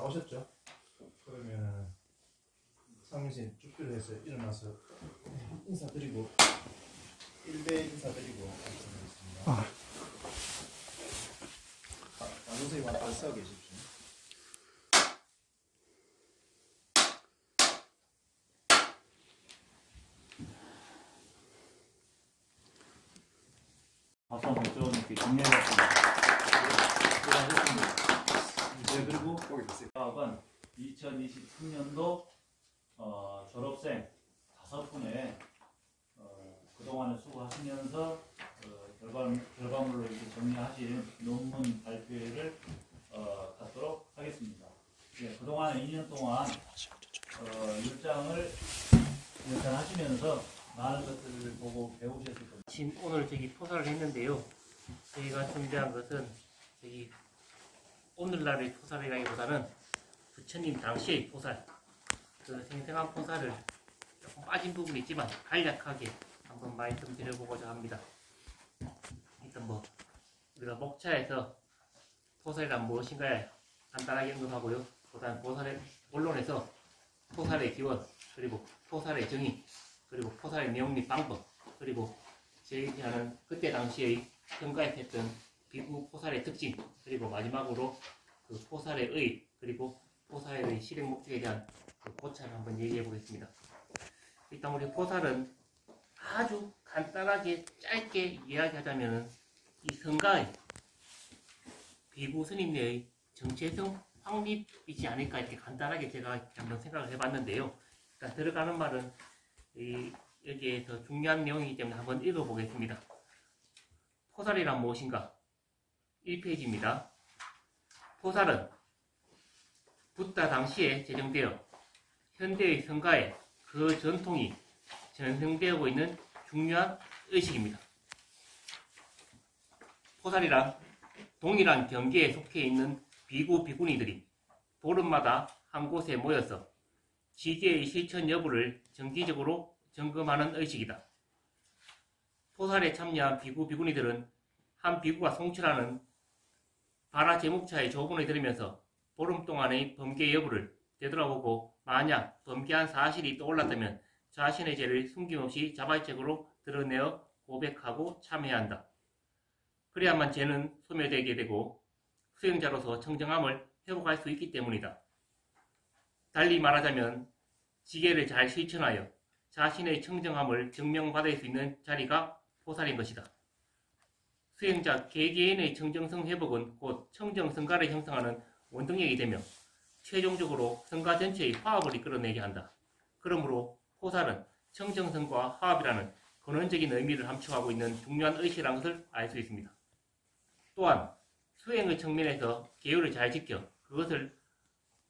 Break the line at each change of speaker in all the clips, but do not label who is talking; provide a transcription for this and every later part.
나오셨죠? 그러면 상민씨 쭈삐를 해서 일어나서 인사드리고 1대 인사드리고 말씀드리겠습니다. 선생님 앞에 서 계십시오.
박수 한번 쳐주님께 정리해봤습니다. 네, 그리고 사업은 2023년도 졸업생 5분에 그동안에 수고하시면서 결과물로 이렇게 정리하신 논문 발표회를 갖도록 하겠습니다. 네, 그동안 2년 동안 율장을 하시면서 많은 것들을 보고 배우셨을 겁니다.
오늘 포사를 했는데요. 저희가 준비한 것은 오늘날의 포사라기보다는 부처님 당시의 포살, 그 생생한 포살을 조금 빠진 부분이 있지만 간략하게 한번 말씀드려보고자 합니다. 일단 우리가 목차에서 포살이란 무엇인가에 간단하게 언급하고요. 그다음 포살의 본론에서 포살의 기원, 그리고 포살의 정의, 그리고 포살의 내용 및 방법, 그리고 제기하는 그때 당시의 현가입했던 비구 포살의 특징, 그리고 마지막으로 그 포살의 의, 그리고 포살의 실행 목적에 대한 그 고찰을 한번 얘기해 보겠습니다. 일단 우리 포살은 아주 간단하게 짧게 이야기하자면 이 성가의 비구 스님네의 정체성 확립이지 않을까 이렇게 간단하게 제가 한번 생각을 해봤는데요. 일단 들어가는 말은 여기에 더 중요한 내용이기 때문에 한번 읽어보겠습니다. 포살이란 무엇인가? 1페이지입니다. 포살은 붓다 당시에 제정되어 현대의 성가에 그 전통이 전승되고 있는 중요한 의식입니다. 포살이란 동일한 경계에 속해 있는 비구 비구니들이 보름마다 한 곳에 모여서 지계의 실천 여부를 정기적으로 점검하는 의식이다. 포살에 참여한 비구 비구니들은 한 비구가 송출하는 발화 제목차의 조문을 들으면서 보름 동안의 범죄 여부를 되돌아보고 만약 범죄한 사실이 떠올랐다면 자신의 죄를 숨김없이 자발적으로 드러내어 고백하고 참여해야 한다. 그래야만 죄는 소멸되게 되고 수행자로서 청정함을 회복할 수 있기 때문이다. 달리 말하자면 지계를 잘 실천하여 자신의 청정함을 증명받을 수 있는 자리가 포살인 것이다. 수행자 개개인의 청정성 회복은 곧 청정성가를 형성하는 원동력이 되며 최종적으로 성가 전체의 화합을 이끌어내게 한다. 그러므로 포살은 청정성과 화합이라는 근원적인 의미를 함축하고 있는 중요한 의식이라는 것을 알 수 있습니다. 또한 수행의 측면에서 계율을 잘 지켜 그것을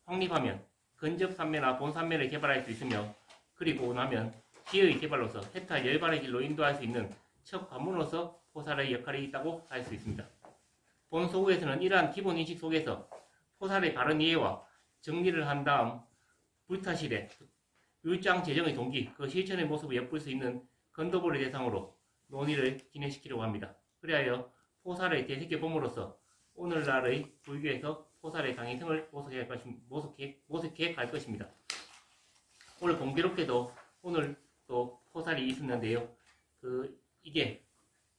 확립하면 근접산매나 본산매를 개발할 수 있으며 그리고 나면 지혜의 개발로서 해탈 열반의 길로 인도할 수 있는 첫 관문으로서 포살의 역할이 있다고 할 수 있습니다. 본소구에서는 이러한 기본 인식 속에서 포살의 바른 이해와 정리를 한 다음 불타실에 율장 제정의 동기, 그 실천의 모습을 엿볼 수 있는 건도보를 대상으로 논의를 진행시키려고 합니다. 그리하여 포살의 대세계 봄으로써 오늘날의 불교에서 포살의 강의성을 모색해 갈 것입니다. 오늘 공교롭게도 오늘 또 포살이 있었는데요.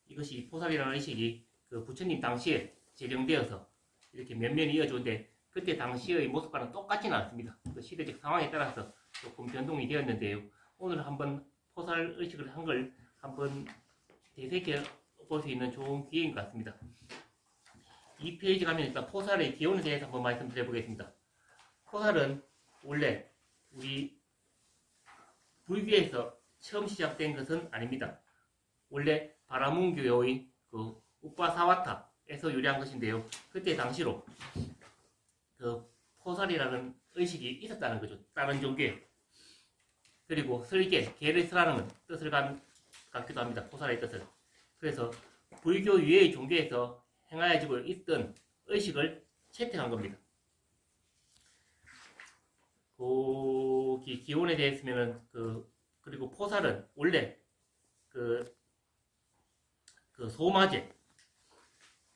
이것이 포살이라는 의식이 그 부처님 당시에 제정되어서 이렇게 면면이 이어졌는데 그때 당시의 모습과는 똑같지는 않습니다. 그 시대적 상황에 따라서 조금 변동이 되었는데요. 오늘 한번 포살 의식을 한 걸 한번 되새겨 볼 수 있는 좋은 기회인 것 같습니다. 이 페이지 가면 일단 포살의 기원에 대해서 한번 말씀드려 보겠습니다. 포살은 원래 우리 불교에서 처음 시작된 것은 아닙니다. 원래 바라문교의 그 우빠사와타에서 유래한 것인데요. 그때 당시로 그 포살이라는 의식이 있었다는 거죠. 다른 종교에. 그리고 설계, 개를 쓰라는 뜻을 갖기도 합니다. 포살의 뜻을. 그래서 불교 위의 종교에서 행하여지고 있던 의식을 채택한 겁니다. 그 기원에 대해서는 그리고 포살은 원래 그 소마제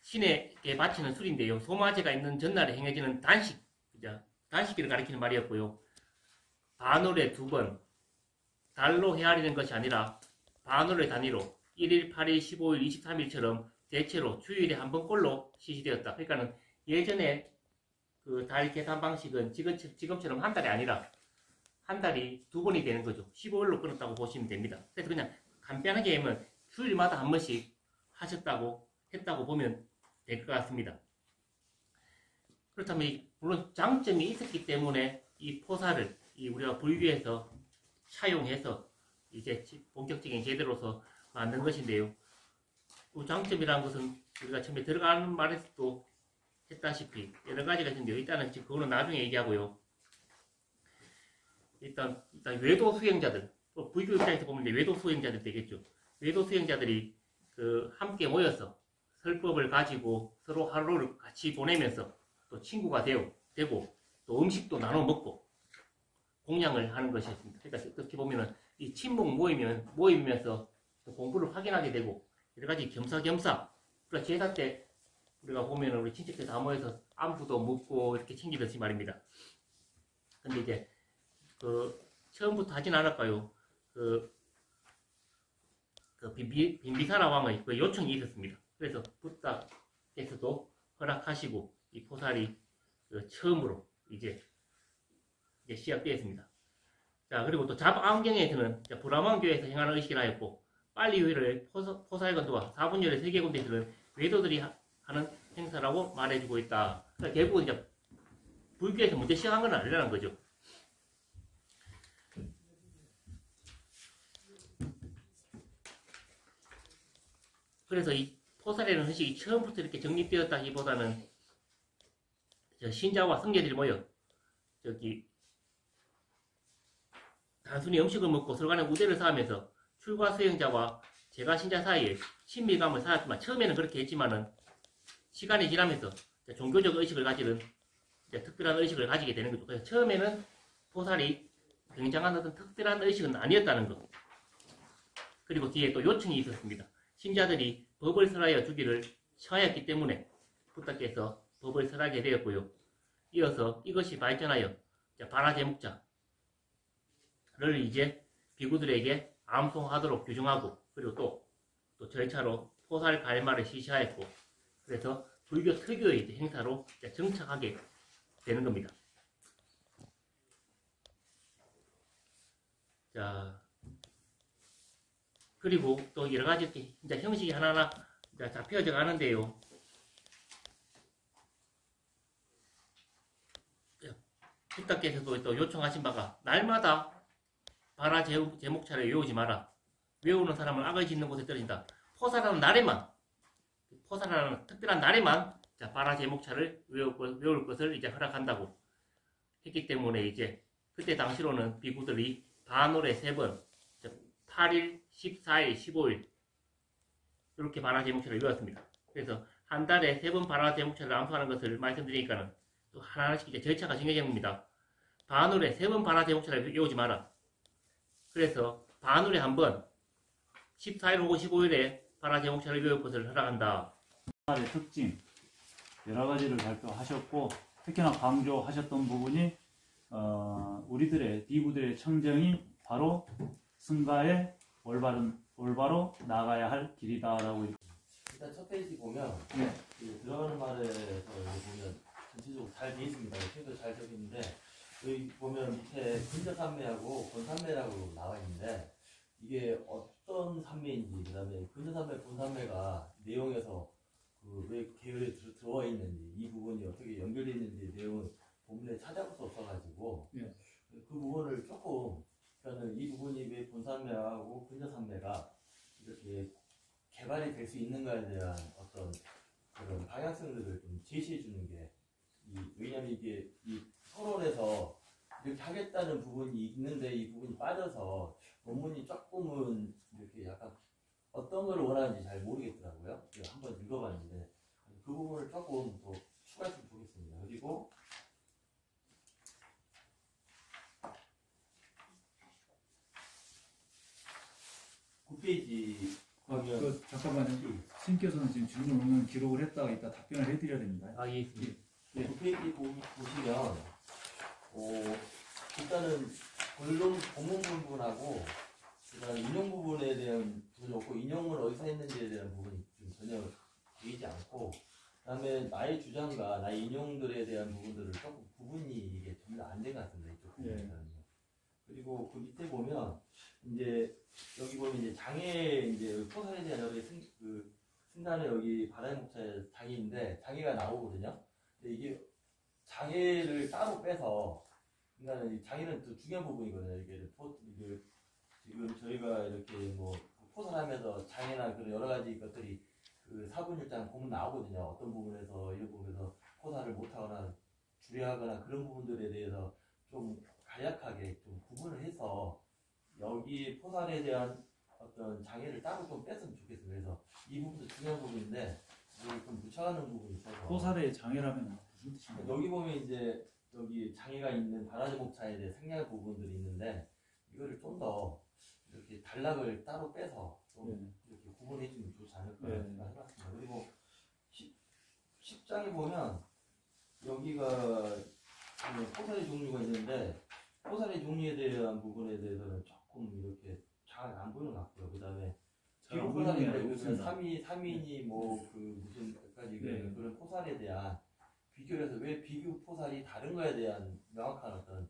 신에게 바치는 술인데요. 소마제가 있는 전날에 행해지는 단식, 단식기를 가리키는 말이었고요. 반월에 2번, 달로 헤아리는 것이 아니라 반월의 단위로 1일, 8일, 15일, 23일처럼 대체로 주일에 한 번꼴로 실시되었다. 그러니까는 예전에 그 달 계산 방식은 지금처럼 한 달이 아니라 한 달이 2번이 되는 거죠. 15일로 끊었다고 보시면 됩니다. 그래서 그냥 간단하게 하면 주일마다 한 번씩 했다고 보면 될 것 같습니다. 그렇다면 물론 장점이 있었기 때문에 이 포사를 우리가 불교에서 차용해서 이제 본격적인 제도로서 만든 것인데요. 그 장점이라는 것은 우리가 처음에 들어가는 말에서도 했다시피 여러 가지가 있는데요. 일단은 지금 그거는 나중에 얘기하고요. 일단 외도 수행자들, 불교 입장에서 보면 이제 외도 수행자들 되겠죠. 외도 수행자들이 함께 모여서 설법을 가지고 서로 하루를 같이 보내면서 또 친구가 되고 또 음식도 나눠 먹고 공양을 하는 것이었습니다. 그러니까 어떻게 보면은 이 친목 모이면서 또 공부를 확인하게 되고 여러 가지 겸사겸사. 그러니까 제사 때 우리가 보면은 우리 친척들 다 모여서 안부도 묻고 이렇게 챙기듯이 말입니다. 근데 이제 처음부터 하진 않을까요? 빈비사라 왕의 그 요청이 있었습니다. 그래서 부탁께서도 허락하시고 이 포살이 처음으로 이제 시작되었습니다. 자, 그리고 또 잡안경에서는 브라만교에서 행하는 의식을 하였고 빨리회를 포살건도와 사분열의 세계군대에서는 외도들이 하는 행사라고 말해주고 있다. 그러니까 결국은 이제 불교에서 먼저 시작한 건 아니라는 거죠. 그래서 이 포살이라는 의식이 처음부터 이렇게 정립되었다기보다는 신자와 성제들이 모여 단순히 음식을 먹고 서로 간에 우대를 쌓으면서 출가 수행자와 제가 신자 사이에 친밀감을 쌓았지만 처음에는 그렇게 했지만은 시간이 지나면서 종교적 의식을 가지는 특별한 의식을 가지게 되는 거죠. 그래서 처음에는 포살이 굉장한 어떤 특별한 의식은 아니었다는 것. 그리고 뒤에 또 요청이 있었습니다. 신자들이 법을 설하여 주기를 청하였기 때문에 부탁께서 법을 설하게 되었고요. 이어서 이것이 발전하여 바라제목자를 이제 비구들에게 암송하도록 규정하고 그리고 또 절차로 포살 갈마를 실시하였고 그래서 불교 특유의 행사로 정착하게 되는 겁니다. 자, 그리고 또 여러 가지 이제 형식이 하나하나 잡혀져 가는데요. 부탁께서도 또 요청하신 바가 날마다 바라 제목차를 외우지 마라. 외우는 사람은 악을 짓는 곳에 떨어진다. 포살하는 특별한 날에만 바라 제목차를 외울 것을 이제 허락한다고 했기 때문에 이제 그때 당시로는 비구들이 반월에 3번, 8일, 14일, 15일 이렇게 바라 제목차를 외웠습니다. 그래서 한 달에 3번 바라 제목차를 암송하는 것을 말씀드리니까는 또 하나씩 이제 절차가 정해진 겁니다. 반월에 3번 바라 제목차를 외우지 마라. 그래서 반월에 한 번, 14일 혹은 15일에 바라 제목차를 외울 것을 허락한다.
포살의 특징 여러 가지를 발표하셨고 특히나 강조하셨던 부분이 우리들의 비구들의 청정이 바로 승가의 올바로 나가야 할 길이다라고.
일단 첫 페이지 보면
네.
들어가는 말에서 보면 전체적으로 잘 돼 있습니다. 책도 잘 적혀 있는데 여기 보면 밑에 근저산매하고 본산매라고 나와 있는데 이게 어떤 산매인지 그다음에 근저산매, 본산매가 내용에서 왜 계열에 들어와 있는지 이 부분이 어떻게 연결되어 있는지 내용을 본문에 찾아볼 수 없어가지고
네.
그 부분을 조금 그러니까 이 부분이 왜 본산매하고 근저산매가 이렇게 개발이 될 수 있는가에 대한 어떤 그런 방향성들을 좀 제시해 주는 게 왜냐면 이게 이 서론에서 이렇게 하겠다는 부분이 있는데 이 부분이 빠져서 논문이 조금은 이렇게 약간 어떤 걸 원하는지 잘 모르겠더라고요. 한번 읽어봤는데 그 부분을 조금 더 추가해서 보겠습니다. 그리고 페이지 보면
잠깐만요. 스님께서는 지금 질문을 기록을 했다가 이따 답변을 해드려야 됩니다.
예.
페이지 보시면 일단은 본문 부분하고 그다음 인용 부분에 대한 부분이 없고 인용을 어디서 했는지에 대한 부분이 좀 전혀 보이지 않고 그다음에 나의 주장과 나의 인용들에 대한 부분들을 조금 구분이 이게 전혀 안 된 것 같습니다. 이쪽 부분에서는요. 그리고 그 밑에 보면 이제 여기 보면 이제 장애 이제 포살에 대한 여기 승단에 여기 바다의 목차에 장애인데 장애가 나오거든요. 근데 이게 장애를 따로 빼서 그러니까 장애는 또 중요한 부분이거든요. 이게 지금 저희가 이렇게 뭐 포살하면서 장애나 그런 여러 가지 것들이 그 4분 1장 보면 나오거든요. 어떤 부분에서 이런 부분에서 포살을 못하거나 주례하거나 그런 부분들에 대해서 좀 간략하게 좀 구분을 해서 여기 포살에 대한 어떤 장애를 따로 좀 뺐으면 좋겠어요. 그래서 이 부분도 중요한 부분인데 여기 좀 묻혀가는 부분이 있어서
포살의 장애라면 무슨 뜻인가요?
여기 보면 이제 여기 장애가 있는 바라지 목차에 대해 생략 부분들이 있는데 이거를 좀 더 이렇게 단락을 따로 빼서 좀 이렇게 구분해 주면 좋지 않을까 생각합니다. 그리고 10장에 보면 여기가 포살의 종류가 있는데 포살의 종류에 대한 부분에 대해서는 조금 이렇게 잘 안 보이는 것 같고요. 그 다음에 비록 포살인데 3인이 뭐 그 무슨 몇 가지 그런 포살에 대한 비교를 해서 왜 비교 포살이 다른 거에 대한 명확한 어떤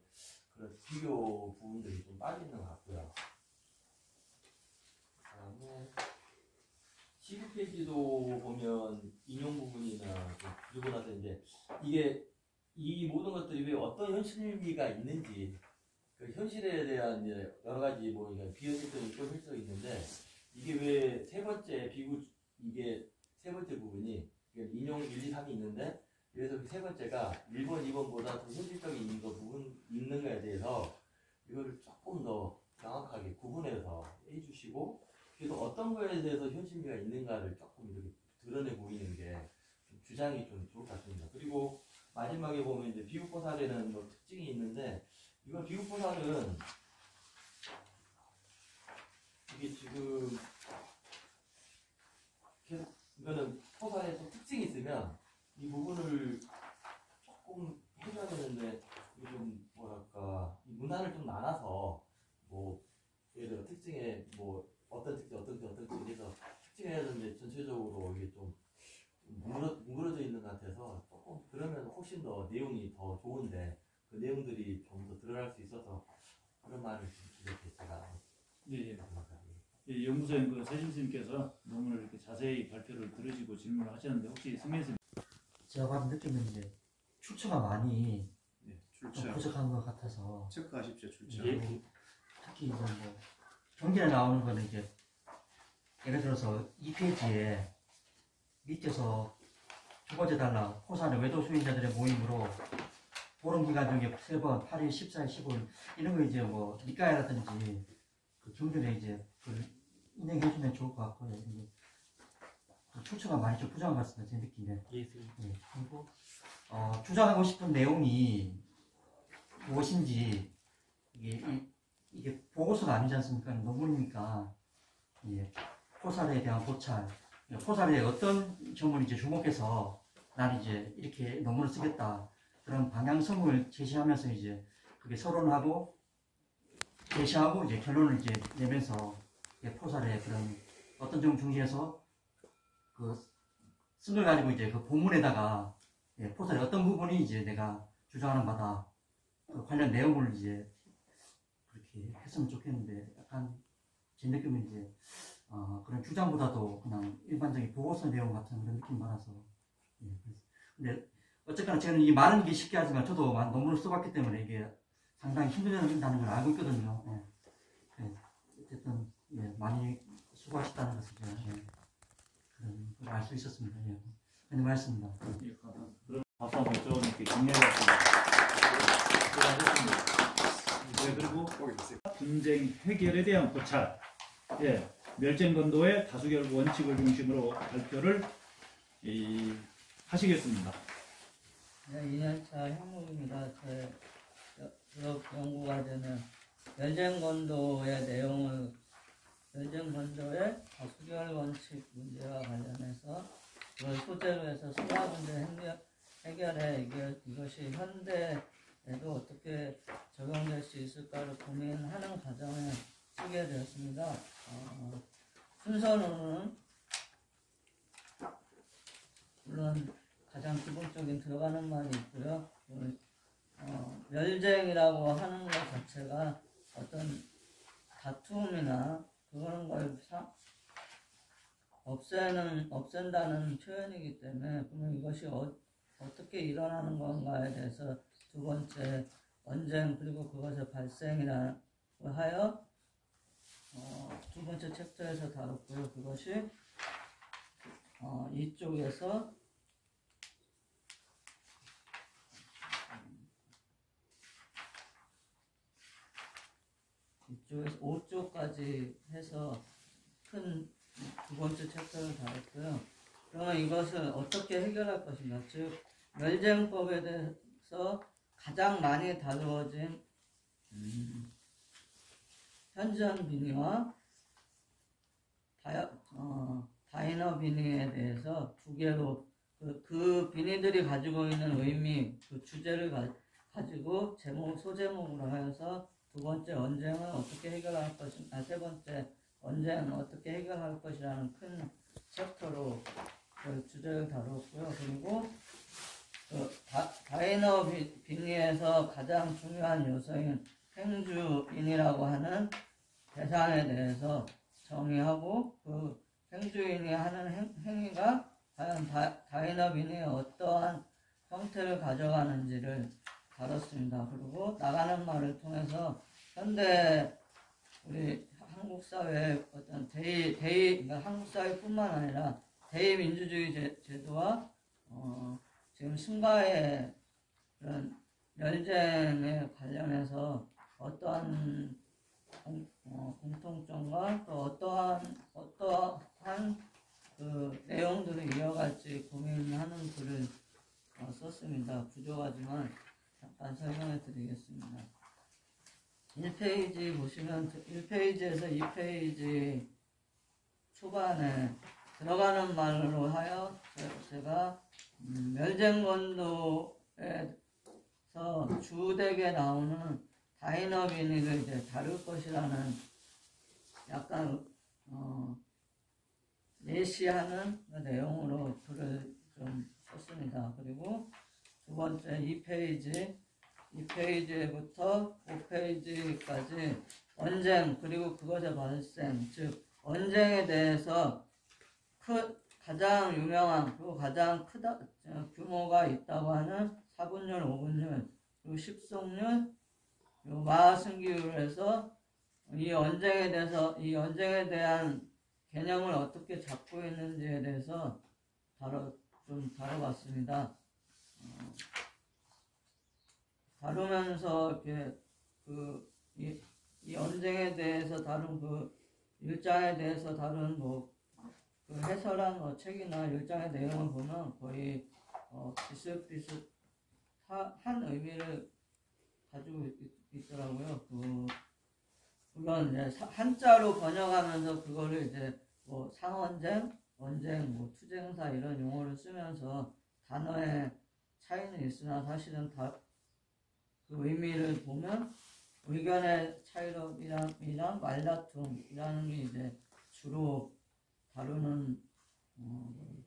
그런 비교 부분들이 좀 빠지는 것 같고요. 그다음에 12페이지도 보면 인용 부분이나 그리고 나서 이제 이게 이 모든 것들이 왜 어떤 현실미가 있는지 그 현실에 대한 이제 여러 가지 뭐 비현실적인 있고 현실적이 있는데 이게 왜 세 번째 이게 세 번째 부분이 인용 1, 2, 3이 있는데 그래서 그 세 번째가 1번, 2번보다 더 현실적인 부분 있는 거에 대해서 이거를 조금 더 명확하게 구분해서 해주시고 그래서 어떤 거에 대해서 현실미가 있는가를 조금 이렇게 드러내 보이는 게 주장이 좀 좋을 것 같습니다. 그리고 마지막에 보면 이제 비유포살에는 뭐 특징이 있는데 이건 비유포살은 이게 지금 계속 이거는 포살에 또 특징이 있으면 이 부분을 조금 해줘야 되는데 이게 좀 뭐랄까 이 문화를 좀 나눠서 뭐 예를 들어 특징에 뭐 어떤 특징 해서 특징해야 되는데 전체적으로 이게 좀 뭉그러져 있는 것 같아서 조금 그러면 훨씬 더 내용이 더 좋은데 그 내용들이 좀 더 드러날 수 있어서 그런 말을 이렇게 제가
예, 연구소인 그 세진 선생님께서 너무 이렇게 자세히 발표를 들으시고 질문을 하셨는데 혹시 승민 선생님
제가 봐도 느끼는 게 출처가 많이 좀
출처
부족한 것 같아서
체크하십시오. 출처.
특히 이제 뭐 경전에 나오는 거는 이제 예를 들어서 2페이지에 밑에서 두 번째 단락 포산의 외도 수행자들의 모임으로 보름 기간 중에 3번 8일, 14일, 15일 이런 거 이제 뭐 니까야라든지 그 경전에 이제 그 인용해 주면 좋을 것 같고요. 이게 출처가 많이 좀 부족한 것 같습니다. 제 느낌에. 예. 그리고 주장하고 싶은 내용이 무엇인지 이게 보고서가 아니지 않습니까? 논문이니까 예. 포살에 대한 고찰, 포살에 어떤 점을 이제 주목해서 나는 이제 이렇게 논문을 쓰겠다 그런 방향성을 제시하면서 이제 그게 서론하고 제시하고 이제 결론을 이제 내면서 포살의 그런 어떤 점 중시해서 쓴 걸 가지고 이제 그 본문에다가 포살의 어떤 부분이 이제 내가 주장하는 바다 그 관련 내용을 이제 그렇게 했으면 좋겠는데 약간 제 느낌은 이제 그런 주장보다도 그냥 일반적인 보고서 내용 같은 그런 느낌이 많아서 근데 어쨌거나 저는 이 말은 게 쉽게 하지만 저도 논문을 써봤기 때문에 이게 상당히 힘들다는 걸 알고 있거든요. 어쨌든 많이 수고하셨다는 것을 제가 그런 걸 알 수 있었습니다. 그런 말씀입니다.
그럼 박수 한번 좀 이렇게 격려해주시고 그리고 분쟁 해결에 대한 고찰 멸쟁건도의 다수결 원칙을 중심으로 발표를 하시겠습니다.
네, 2년차 형목입니다. 제 졸업 연구과제는 멸쟁건도의 내용을 멸쟁건도의 다수결 원칙 문제와 관련해서 그걸 소재로 해서 수학 문제 해결해 이것이 현대 경우에도 어떻게 적용될 수 있을까를 고민하는 과정에 쓰게 되었습니다. 순서는 물론 가장 기본적인 들어가는 말이 있고요. 멸쟁이라고 하는 것 자체가 어떤 다툼이나 그런 걸 없앤다는 표현이기 때문에 그러면 이것이 어떻게 일어나는 건가에 대해서 두 번째 언쟁 그리고 그것의 발생이라고 하여 두 번째 챕터에서 다뤘고요. 그것이 이쪽에서 이쪽에서 5쪽까지 해서 큰 두 번째 챕터를 다뤘고요. 그러면 이것을 어떻게 해결할 것인가? 즉 멸쟁법에 대해서 가장 많이 다루어진 현전 비니와 다이너 비니에 대해서 두 개로 그 비니들이 가지고 있는 의미, 그 주제를 가지고 소제목으로 하여서 두 번째 언쟁을 어떻게 해결할 것인가, 세 번째 언쟁은 어떻게 해결할 것이라는 큰 챕터로 그 주제를 다뤘고요. 그리고 다이너 비니에서 가장 중요한 요소인 행주인이라고 하는 대상에 대해서 정의하고 그 행주인이 하는 행위가 과연 다이너 비니에 어떠한 형태를 가져가는지를 다뤘습니다. 그리고 나가는 말을 통해서 현대 우리 한국 사회의 어떤 그러니까 한국 사회뿐만 아니라 대의민주주의 제도와 지금 심가의 그런 멸쟁에 관련해서 어떠한 공통점과 또 어떠한 그 내용들을 이어갈지 고민하는 글을 썼습니다. 부족하지만 잠깐 설명해 드리겠습니다. 1페이지 보시면 1페이지에서 2페이지 초반에 들어가는 말로 하여 제가 멸쟁건도에서 주되게 나오는 다이너 비니를 이제 다룰 것이라는 약간 예시하는 내용으로 글을 좀 썼습니다. 그리고 두 번째 2페이지부터 5페이지까지 언쟁 그리고 그것의 발생, 즉 언쟁에 대해서 가장 유명한 그리고 가장 규모가 있다고 하는 4분율, 5분율, 그리고 식속률, 그리고 마하승기율을 해서 이 언쟁에 대한 개념을 어떻게 잡고 있는지에 대해서 좀 다뤄봤습니다. 다루면서 이렇게 이 언쟁에 대해서 다룬 그 일장에 대해서 다룬 그 해설한 책이나 일장의 내용을 보면 거의 비슷한 의미를 가지고 있더라고요. 그건 이제 한자로 번역하면서 그거를 이제 상언쟁, 언쟁, 투쟁사 이런 용어를 쓰면서 단어의 차이는 있으나 사실은 그 의미를 보면 의견의 차이점이랑 말다툼이라는 게 이제 주로 다루는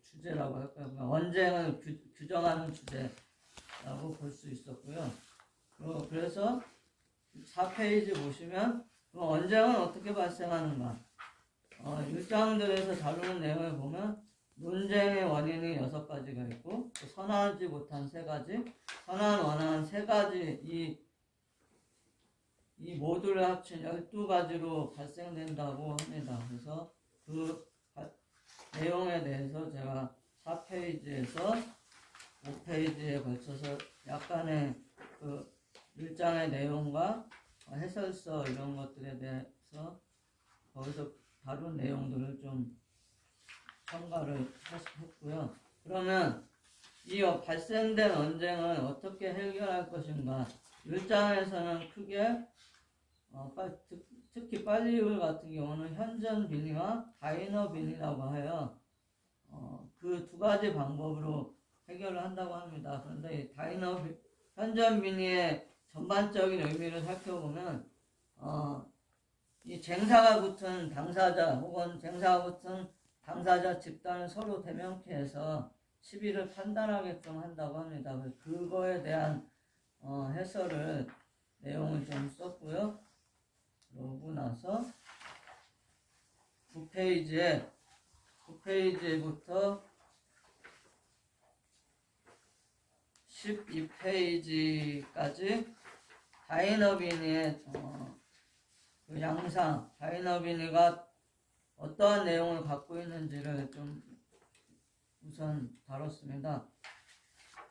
주제라고 할까요? 그러니까 언쟁을 규정하는 주제라고 볼 수 있었고요. 그래서 4페이지 보시면 언쟁은 어떻게 발생하는가? 일장들에서 다루는 내용을 보면 논쟁의 원인이 6가지가 있고 선하지 못한 3가지, 선한 원한 3가지 이 모두를 합친 12가지로 발생된다고 합니다. 그래서 그 내용에 대해서 제가 4페이지에서 5페이지에 걸쳐서 약간의 그 일장의 내용과 해설서 이런 것들에 대해서 거기서 다룬 내용들을 좀 첨가를 했고요. 그러면 이 발생된 언쟁을 어떻게 해결할 것인가? 1장에서는 크게 특히 빨리율 같은 경우는 현전 비니와 다이너 비니라고 하여 그 2가지 방법으로 해결을 한다고 합니다. 그런데 이 다이너 현존 비리의 전반적인 의미를 살펴보면 이 쟁사가 붙은 당사자 혹은 쟁사가 붙은 당사자 집단을 서로 대명케 해서 시비를 판단하게끔 한다고 합니다. 그거에 대한 해설을 내용을 좀 썼고요. 그러고 나서 9페이지부터 12페이지까지 다이너비니의 그 양상, 다이너비니가 어떠한 내용을 갖고 있는지를 좀 우선 다뤘습니다.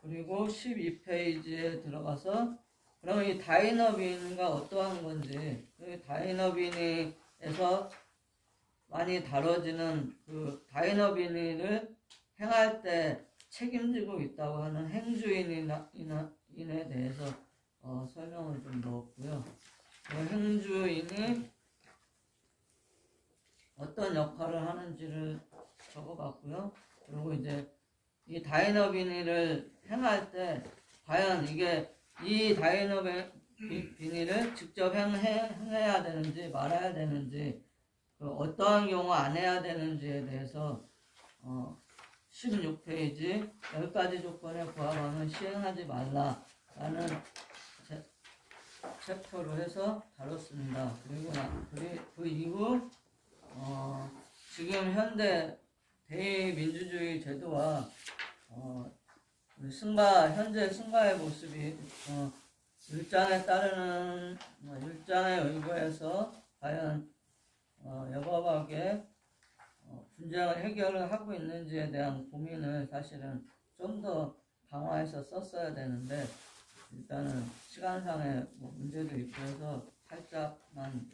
그리고 12페이지에 들어가서 그러면 이 다이너비니가 어떠한 건지, 그 다이너비니에서 많이 다뤄지는 그 다이너비니를 행할 때 책임지고 있다고 하는 행주인에 대해서 설명을 좀 넣었고요. 그 행주인이 어떤 역할을 하는지를 적어봤고요. 그리고 이제 이 다이너비니를 행할 때 과연 이게 이 다이너비니를 직접 행해야 되는지 말아야 되는지 그 어떠한 경우 안 해야 되는지에 대해서 16페이지 10가지 조건에 부합하면 시행하지 말라라는 챕터로 해서 다뤘습니다. 그리고 그 이후 지금 현대 대의민주주의 제도와 현재 승가의 모습이 율장에 따르는 율장에 의거해서 과연 여법하게 분쟁을 해결을 하고 있는지에 대한 고민을 사실은 좀 더 강화해서 썼어야 되는데 일단은 시간상의 문제도 있고 해서 살짝만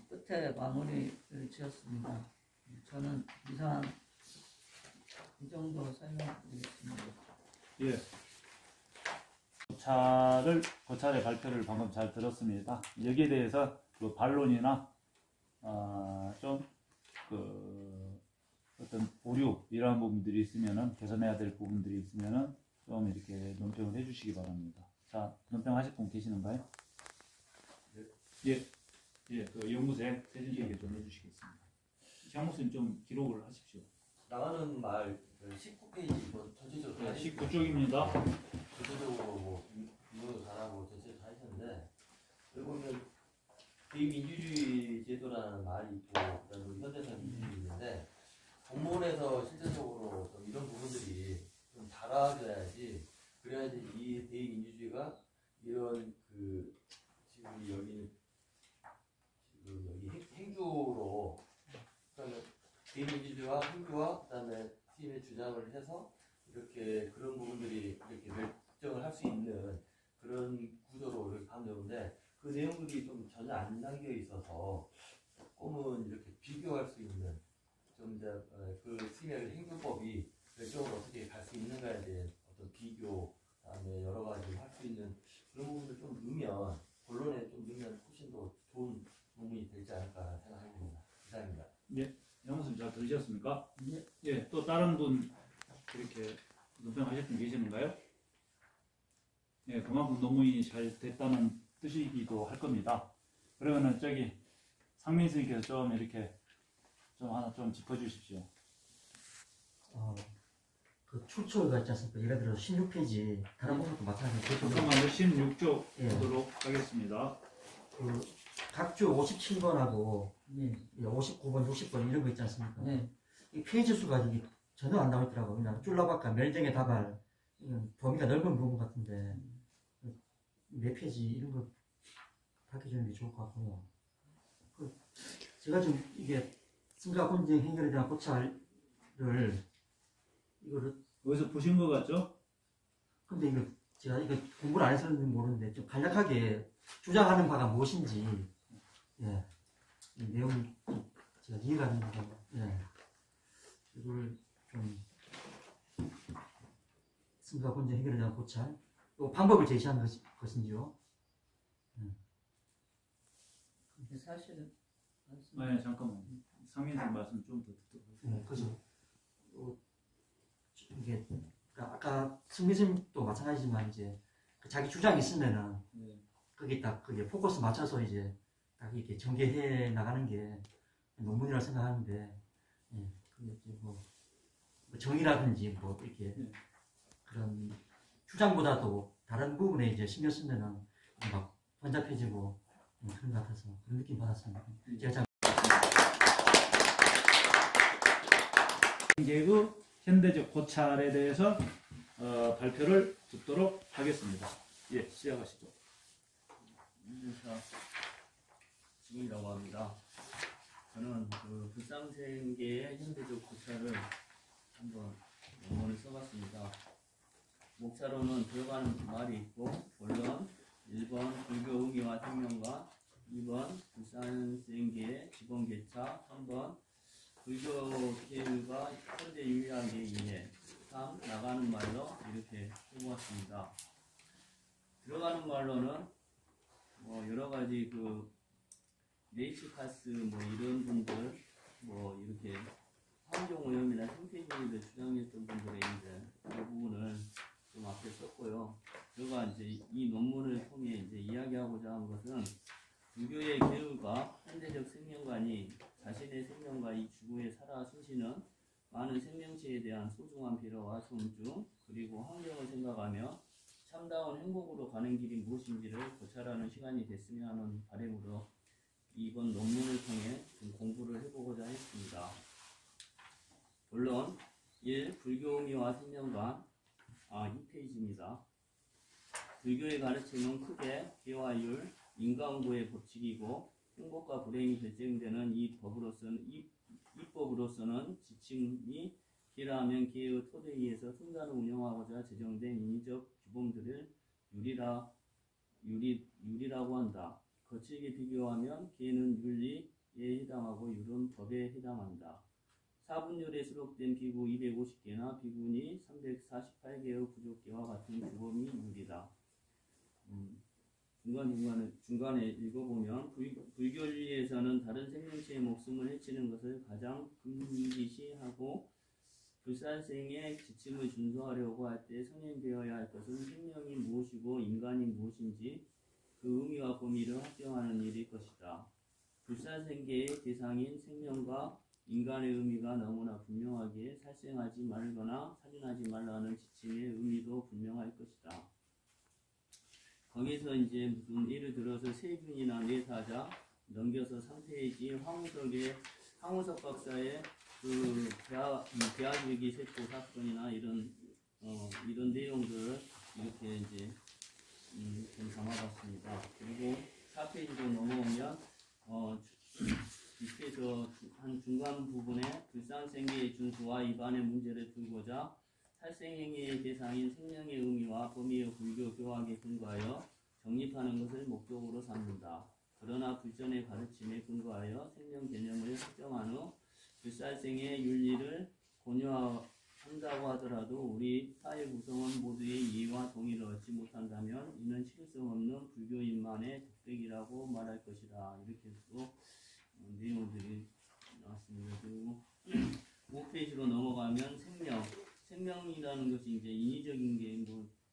끝에 마무리를 지었습니다. 저는 이상 이 정도 설명드리겠습니다.
예. 고찰의 발표를 방금 잘 들었습니다. 여기에 대해서 그 반론이나 어떤 보류 이러한 부분들이 있으면은 개선해야 될 부분들이 있으면은 좀 이렇게 논평을 해주시기 바랍니다. 자, 논평하실 분 계시는가요? 예, 그 연구생 세준씨에게 좀 해주시겠습니다. 장목수님 좀 기록을 하십시오.
나가는 말 19페이지 전체적으로
네, 19쪽입니다.
전체적으로 이거 잘하고 전체적으로 다 하셨는데 여기 보면 비민주주의 제도라는 말이 있고 그다음에 우리 현대사 민주주의 있는데 공무원에서 실질적으로 좀 이런 부분들이 좀 달아져야지 그래야지 이 대의민주주의가 이런 그 지금 여기 행주로 그다음에 대의민주주의와 행주와 그다음에 팀의 주장을 해서 이렇게 그런 부분들이 이렇게 결정을 할 수 있는 그런 구조로 이렇게 가면 되는데 그 내용들이 좀 전혀 안 담겨 있어서 조금은 이렇게 비교할 수 있는 좀 이제 그 팀의 행정법이 결정을 어떻게 갈 수 있는가에 대한 어떤 비교, 그다음에 여러 가지 할 수 있는 그런 부분들 좀 넣으면 본론에 좀 넣으면 훨씬 더 좋은 부분이 되지 않을까 생각합니다. 이상입니다.
예, 영수님 잘 들으셨습니까?
예.
예, 또 다른 분 이렇게 논평하실 분 계시는가요? 예, 그만큼 논문이 잘 됐다는 뜻이기도 할 겁니다. 그러면은 저기 상민 선생님께서 좀 이렇게 좀 하나 좀 짚어주십시오.
그 출처가 있지 않습니까? 예를 들어 16페이지 다른 부분도 마찬가지로
잠깐만요. 16쪽
예.
보도록 하겠습니다.
그 각주 57번하고
예.
59번, 60번 이런 거 있지 않습니까?
네.
이 페이지 수가 이게 전혀 안 나와 있더라고요. 그냥 쫄라박가, 멸종의 다발, 이건 범위가 넓은 부분 같은데 몇 페이지 이런 거 밝혀주는 게 좋을 것 같고요. 제가 좀 이게 승가 혼쟁 행결에 대한 고찰을 이거를
어디서 보신 것 같죠?
근데 이거 제가 이거 공부를 안 해서는 모르는데 좀 간략하게 주장하는 바가 무엇인지 예. 이 내용이 제가 이해가 안 되는데 예. 이걸 좀 승가 혼쟁 해결에 대한 고찰 또 방법을 제시하는 것인지요.
근데 사실은
네, 잠깐만. 상민 선생님 말씀 좀 더 듣도록 하겠습니다.
네, 그죠. 이게 그러니까 아까 승민님도 마찬가지지만 이제 자기 주장이 있으면은
네.
거기 딱 그게 포커스 맞춰서 이제 딱 이렇게 전개해 나가는 게 논문이라고 생각하는데, 예, 그게 이제 뭐 정의라든지 뭐 이렇게
네.
그런 주장보다도 다른 부분에 이제 신경 쓰면은 막 번잡해지고 그런 것 같아서 그런 느낌 받았습니다. 제가 참
개의 현대적 고찰에 대해서 발표를 듣도록 하겠습니다. 예, 시작하시죠.
안녕하세요. 지금이라고 합니다. 저는 그 불상생계의 현대적 고찰을 한번 논문을 써봤습니다. 목차로는 들어가는 말이 있고, 본론 1번 불교 의미와 생명과 2번 불상생계의 기본 개차, 3번 불교 계율과 현대 유리학의 이해, 3. 나가는 말로 이렇게 해보았습니다. 들어가는 말로는 여러 가지 그 네이치카스 뭐 이런 분들 뭐 이렇게 환경오염이나 생태주의를 주장했던 분들의 이제 그 부분을 좀 앞에 썼고요. 제가 이제 이 논문을 통해 이제 이야기하고자 한 것은 불교의 계율과 현대적 생명관이 자신의 생명과 이 지구에 살아 숨쉬는 많은 생명체에 대한 소중한 배려와 존중, 그리고 환경을 생각하며 참다운 행복으로 가는 길이 무엇인지를 고찰하는 시간이 됐으면 하는 바람으로 이번 논문을 통해 좀 공부를 해보고자 했습니다. 본론 1. 불교 의미와 생명관 2페이지입니다. 불교의 가르침은 크게 개화율, 인간구의 법칙이고 행복과 불행이 결정되는 이 법으로서는 지침이 기라하면 기의 토대에 의해서 순간을 운영하고자 제정된 인위적 규범들을 율이라고 한다. 거칠게 비교하면 기는 윤리에 해당하고 율은 법에 해당한다. 사분율에 수록된 비구 250개나 비구니 348개의 부족개와 같은 규범이 율이다. 중간에 읽어보면 불교윤리에서는 다른 생명체의 목숨을 해치는 것을 가장 금기시하고 불살생의 지침을 준수하려고 할 때 선행되어야 할 것은 생명이 무엇이고 인간이 무엇인지 그 의미와 범위를 확정하는 일일 것이다. 불살생계의 대상인 생명과 인간의 의미가 너무나 분명하기에 살생하지 말거나 살인하지 말라는 지침의 의미도 분명할 것이다. 거기서 이제 무슨 예를 들어서 세균이나 뇌사자 넘겨서 3페이지 황우석 박사의 그 배아줄기 세포 사건이나 이런 내용들을 이렇게 이제 좀 담아봤습니다. 그리고 4페이지로 넘어오면 밑에서 한 중간 부분에 불상생계의 준수와 위반의 문제를 풀고자 살생행위의 대상인 생명의 의미와 범위의 불교 교학에 근거하여 정립하는 것을 목적으로 삼는다. 그러나 불전의 가르침에 근거하여 생명 개념을 확정한 후 불살생의 윤리를 권유한다고 하더라도 우리 사회 구성원 모두의 이해와 동의를 얻지 못한다면 이는 실성 없는 불교인만의 독백이라고 말할 것이다. 이렇게 또 내용들이 나왔습니다. 그리고 5페이지로 넘어가면 생명이라는 것이 이제 인위적인 게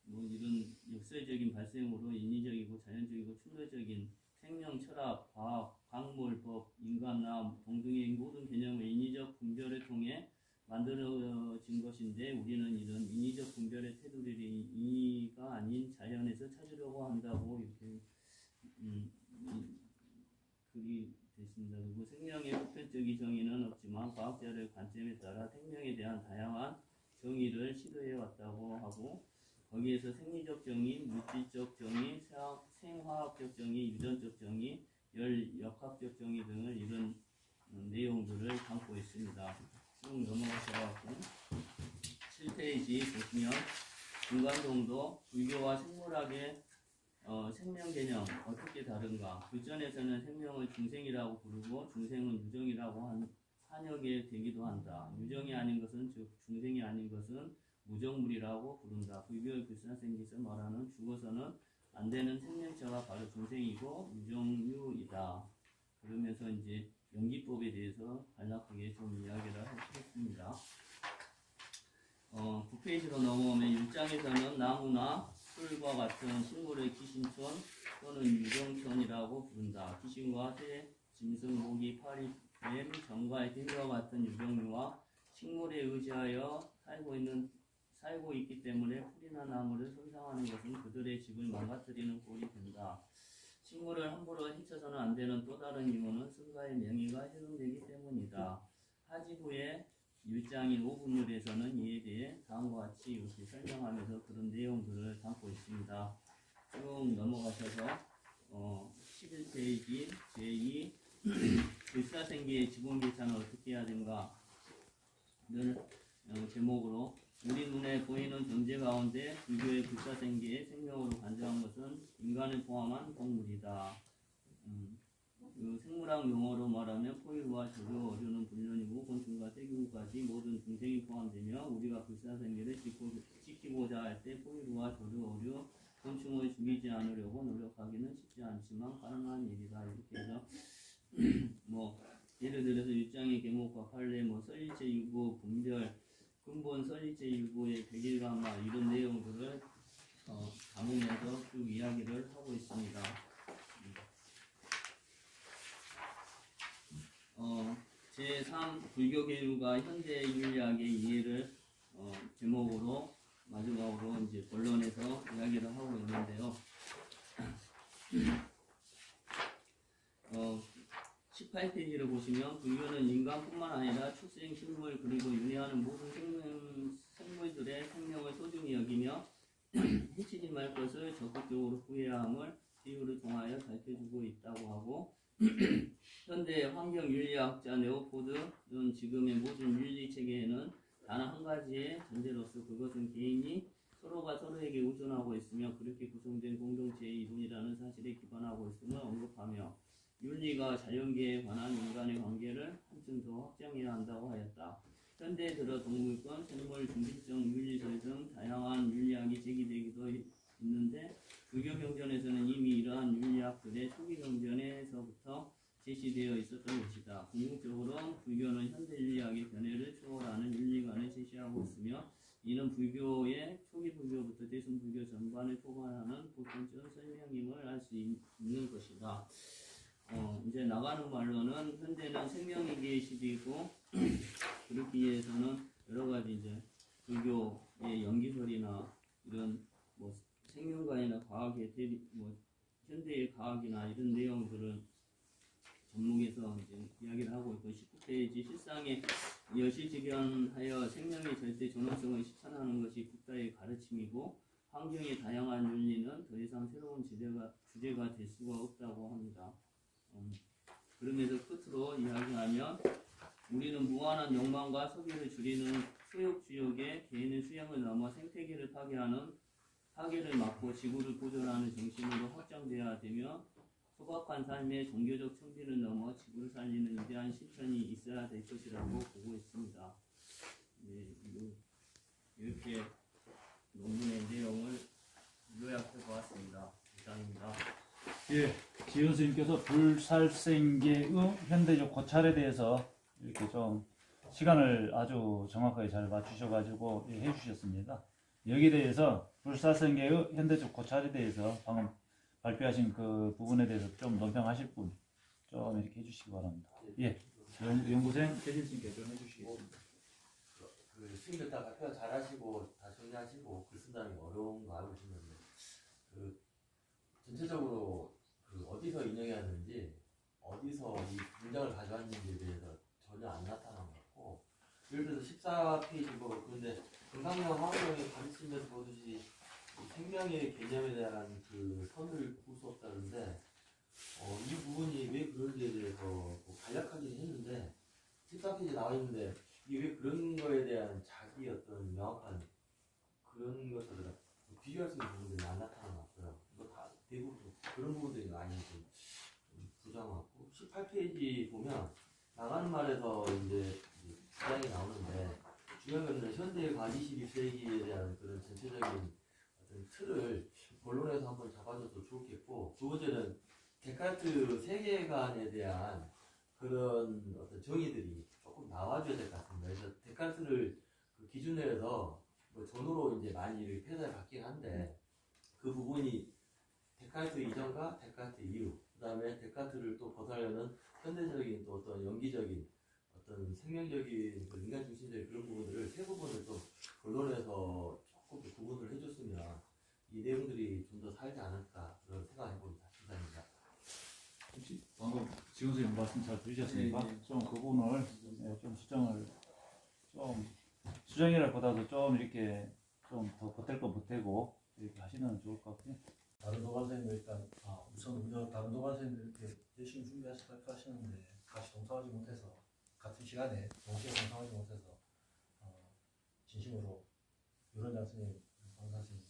뭐 이런 역설적인 발생으로 인위적이고 자연적이고 충돌적인 생명, 철학, 과학, 광물, 법, 인간나 동등의 모든 개념의 인위적 분별을 통해 만들어진 것인데 우리는 이런 인위적 분별의 테두리를 인위가 아닌 자연에서 찾으려고 한다고 이렇게 글이 됐습니다. 그리고 생명의 보편적인 정의는 없지만 과학자의 관점에 따라 생명에 대한 다양한 정의를 시도해 왔다고 하고 거기에서 생리적 정의, 물질적 정의, 생화학적 정의, 유전적 정의, 역학적 정의 등을 이런 내용들을 담고 있습니다. 쭉 넘어가셔서 7페이지 보시면 중간 정도 불교와 생물학의 생명 개념 어떻게 다른가? 불전에서는 생명을 중생이라고 부르고 중생은 유정이라고 한 산역에 되기도 한다. 유정이 아닌 것은 즉 중생이 아닌 것은 무정물이라고 부른다. 불교의 불살생기에서 말하는 죽어서는 안 되는 생명체가 바로 중생이고 유정유이다. 그러면서 이제 연기법에 대해서 간략하게 좀 이야기를 했습니다. 9페이지로 넘어오면 1장에서는 나무나
풀과 같은 식물의 기신촌 또는 유병촌이라고 부른다. 기신과 새, 짐승, 모기, 파리, 뱀, 정갈, 뱀과 같은 유병류와 식물에 의지하여 살고 있기 때문에 풀이나 나무를 손상하는 것은 그들의 집을 망가뜨리는 꼴이 된다. 식물을 함부로 해쳐서는 안 되는 또 다른 이유는 승가의 명예가 훼손되기 때문이다. 하지부의 1장인 5분율에서는 이에 대해 다음과 같이 이렇게 설명하면서 그런 내용들을 담고 있습니다. 쭉 넘어가셔서 11페이지 제2 불사생계의 지분계산을 어떻게 해야 되는가를 제목으로 우리 눈에 보이는 존재 가운데 불교의 불사생계의 생명으로 간주한 것은 인간을 포함한 동물이다. 그 생물학 용어로 말하면 포유류와 조류, 어류는 불륜이고 곤충과 세균까지 모든 중생이 포함되며 우리가 불사생계를 지키고자 할 때 포유류와 조류, 어류, 곤충을 죽이지 않으려고 노력하기는 쉽지 않지만 가능한 일이다. 이렇게 해서 예를 들어서 육장의 계목과 판례, 설리체 유구, 분별, 근본 설리체 유구의 백일감마 이런 내용들을 담으면서 쭉 이야기를 하고 있습니다. 제3 불교 계율과 현대 윤리학의 이해를 제목으로 마지막으로 이제 본론에서 이야기를 하고 있는데요. 18페이지를 보시면 불교는 인간뿐만 아니라 출생, 식물 그리고 윤회하는 모든 생물들의 생명을 소중히 여기며 해치지 말 것을 적극적으로 후회해야 함을 비유를 통하여 밝혀주고 있다고 하고 현대 환경윤리학자 네오포드는 지금의 모든 윤리체계에는 단 한 가지의 전제로서 그것은 개인이 서로가 서로에게 의존하고 있으며 그렇게 구성된 공동체의 이론이라는 사실에 기반하고 있음을 언급하며 윤리가 자연계에 관한 인간의 관계를 한층 더 확장해야 한다고 하였다. 현대에 들어 동물권, 생물, 중립적 윤리설 등 다양한 윤리학이 제기되기도 있는데 불교 경전에서는 이미 이러한 윤리학들의 초기 경전에서부터 제시되어 있었던 것이다. 궁극적으로 불교는 현대 윤리학의 견해를 초월하는 윤리관을 제시하고 있으며 이는 불교의 초기 불교부터 대승불교 전반을 포괄하는 보편적 설명임을 알 수 있는 것이다. 이제 나가는 말로는 현대는 생명이기의 시대이고 그렇기 위해서는 여러 가지 이제 불교의 연기설이나 이런 생명과이나 과학의 현대의 과학이나 이런 내용들을 접목해서 이제 이야기를 하고 있고 19페이지 실상에 여실직연하여 생명의 절대 존엄성을 실천하는 것이 부다의 가르침이고 환경의 다양한 윤리는 더 이상 새로운 주제가 될 수가 없다고 합니다. 그러면서 끝으로 이야기하면 우리는 무한한 욕망과 소비를 줄이는 소욕주욕에 개인의 수행을 넘어 생태계를 파괴하는 파괴를 막고 지구를 보존하는 정신으로 확장되어야 되며 소박한 삶의 종교적 청비를 넘어 지구를 살리는 위대한 실천이 있어야 될 것이라고 보고 있습니다. 네, 이렇게 논문의 내용을 요약해 보았습니다. 이상입니다.
예, 지은 스님께서 불살생계의 현대적 고찰에 대해서 이렇게 좀 시간을 아주 정확하게 잘 맞추셔가지고 해주셨습니다. 여기에 대해서 불살생계의 현대적 고찰에 대해서 방금 발표하신 그 부분에 대해서 좀 논평하실 분 좀 이렇게 해주시기 바랍니다. 예, 연구생 최진 스님께 좀 해주시겠습니다.
그 스님들 다 발표 잘하시고 다 정리하시고 글 쓴다는 게 어려운 거 알고 계시는데 그 전체적으로 그 어디서 인용해야 되는지 어디서 이 문장을 가져왔는지에 대해서 전혀 안 나타난 것 같고 예를 들어서 14페이지고 그런데 금강경 화엄경이 가르치면서 보듯이 생명의 개념에 대한 그 선을 볼 수 없다는데 이 부분이 왜 그런지에 대해서 뭐 간략하긴 했는데 14페이지에 나와 있는데 이게 왜 그런 거에 대한 자기 어떤 명확한 그런 것들을 비교할 수 있는 부분들이 안 나타난 것 같고요. 이거 다 대부분 그런 부분들이 많이 좀 부정하고 18페이지 보면 나가는 말에서 이제 주장이 나오는데 중요한 것은 현대 과기 12세기에 대한 그런 전체적인 어떤 틀을 본론에서 한번 잡아줘도 좋겠고 두 번째는 데카르트 세계관에 대한 그런 어떤 정의들이 조금 나와줘야 될 것 같습니다. 그래서 데카르트를 그 기준으로 해서 뭐 전후로 이제 많이 이렇게 패널을 받긴 한데 그 부분이 데카르트 이전과 데카르트 이후, 그 다음에 데카르트를 또 벗어나려는 현대적인 또 어떤 연기적인 어떤 생명적인 그 인간 중심적인 그런 부분들을 세 부분을 또 본론에서 조금 더 구분을 해줬으면 이 내용들이 좀 더 살지 않을까 그런 생각을 해봅니다. 감사합니다.
혹시 방금 지금 선생님 말씀 잘 들으셨습니까?
네, 네.
좀 그 부분을 좀 수정이라보다도 좀 이렇게 좀 더 보탤 거 보태고 이렇게 하시면 좋을 것 같아요.
다른 도반생도 일단 우선 우리가 다른 도반생들 이렇게 열심히 준비해서 발표하시는데 같이 동참하지 못해서 같은 시간에 동시에 동참하지 못해서 진심으로 유런장 스님, 강사님,